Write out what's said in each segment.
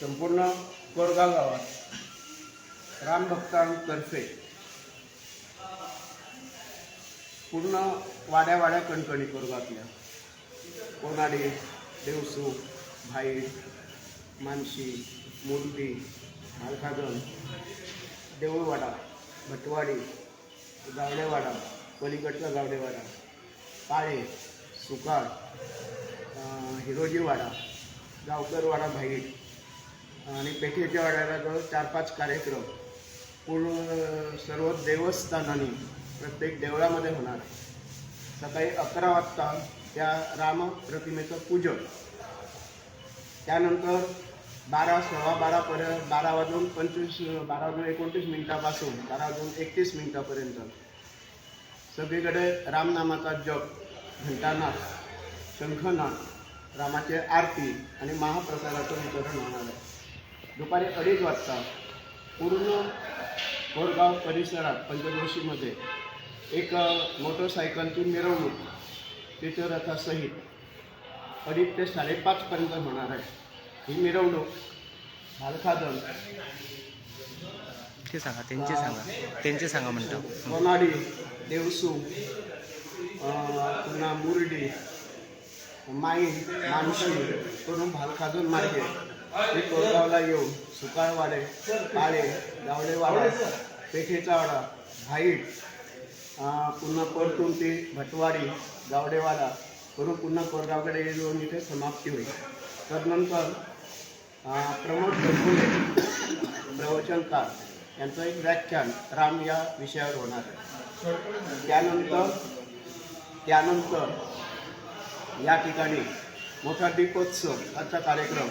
संपूर्ण कोरगाव गावात रामभक्तांतर्फे पूर्ण वाड्या कणकणी कोरगावातल्या कोनाडी, देवसू, भाई, मानशी, मुरडी, मालखागण, देऊळवाडा, भटवाडी, गावडेवाडा, पलीकडचा गावडेवाडा, काळे, सुकाळ, हिरोजीवाडा, गावकरवाडा, भाई आणि पेठेच्या वाड्याला जवळ 4-5 कार्यक्रम पूर्ण सर्व देवस्थानांनी प्रत्येक देवळामध्ये होणार आहे. सकाळी 11 वाजता त्या रामप्रतिमेचं पूजन, त्यानंतर 12-12:15 12:29 मिनिटापासून 12:31 सगळीकडे रामनामाचा जप, घंटानाद, शंखनाद, रामाची आरती आणि महाप्रसादाचं वितरण होणार आहे. दुपारी 2:30 वाजता पूर्ण कोरगाव परिसरात पंचक्रोशीमध्ये एक मोटरसायकलची मिरवणूक चित्ररथासहित 2:30 ते 5:30 पर्यंत होणार आहे. ही मिरवणूक भालखादन, त्यांचे सांगा म्हणतो, कोनाडी, देवसू, पुन्हा मुरडी, मानशी करून भालखादन मार्गे हे कोरगावला येऊन सुकाळवाडे, काळे, गावडेवाडा, पेठेचा वाडा, भाईट, पुन्हा परतून ते भटवाडी, गावडेवाडा करून पुन्हा कोरगावकडे येऊन इथे समाप्ती होईल. तदनंतर प्रमोद गरगुले प्रवचनकार यांचं एक व्याख्यान राम या विषयावर होणार आहे. त्यानंतर या ठिकाणी मोठा दीपोत्सव आजचा कार्यक्रम,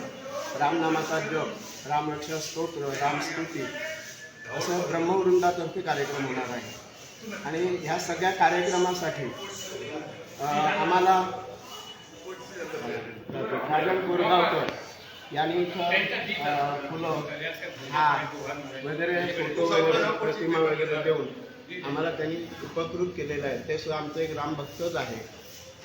रामनामाचा जप, रामरक्षा स्तोत्र, रामस्तुती असं ब्रह्मवृंदातर्फे कार्यक्रम होणार आहे. आणि ह्या सगळ्या कार्यक्रमासाठी आम्हाला राजन कोरगावकर यांनी इथं फुलं, हार वगैरे, फोटो वगैरे, प्रतिमा वगैरे देऊन आम्हाला त्यांनी उपकृत केलेलं आहे. ते सुद्धा आमचं एक रामभक्तच आहे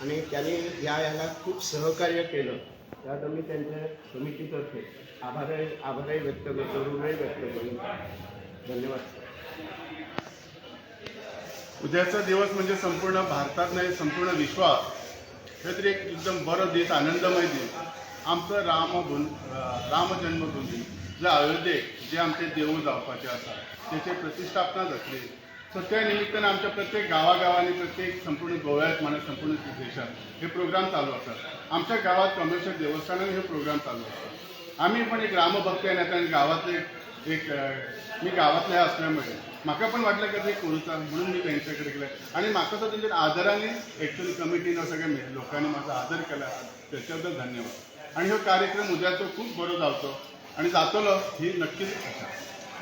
आणि त्यांनी याला खूप सहकार्य केलं. त्यात मी त्यांच्या समितीतर्फे आभारही व्यक्त करतो, ऋणही व्यक्त करतो. धन्यवाद. उद्याचा दिवस म्हणजे संपूर्ण भारतात नाही, संपूर्ण विश्वात हे तरी एक एकदम बरो दीस, आनंदमय दीस. आमचं राम जन्मभूमी जे अयोध्येक जे आमचे देवूळ जावपाचे आसा त्याची प्रतिष्ठापना जातली. सो त्या निमित्तानं आमच्या प्रत्येक गावागावांनी, प्रत्येक संपूर्ण गोव्यात म्हणा संपूर्ण देशात हे प्रोग्राम चालू असतात. आमच्या गावात कॉमेश्वर देवस्थानाने हे प्रोग्राम चालू असतात. आम्ही पण एक रामभक्त आहे आणि गावातले मी गावातले असल्यामुळे म्हाका पण वाटलं की ते करूचा म्हणून मी त्यांच्याकडे गेले आणि म्हाका तो त्यांच्या आदराने ॲक्च्युअली कमिटीनं सगळ्या लोकांनी माझा आदर केला, त्याच्याबद्दल धन्यवाद. आणि हो कार्यक्रम उद्याचो खूप बरो जावचो आणि जातलो ही नक्कीच आशा.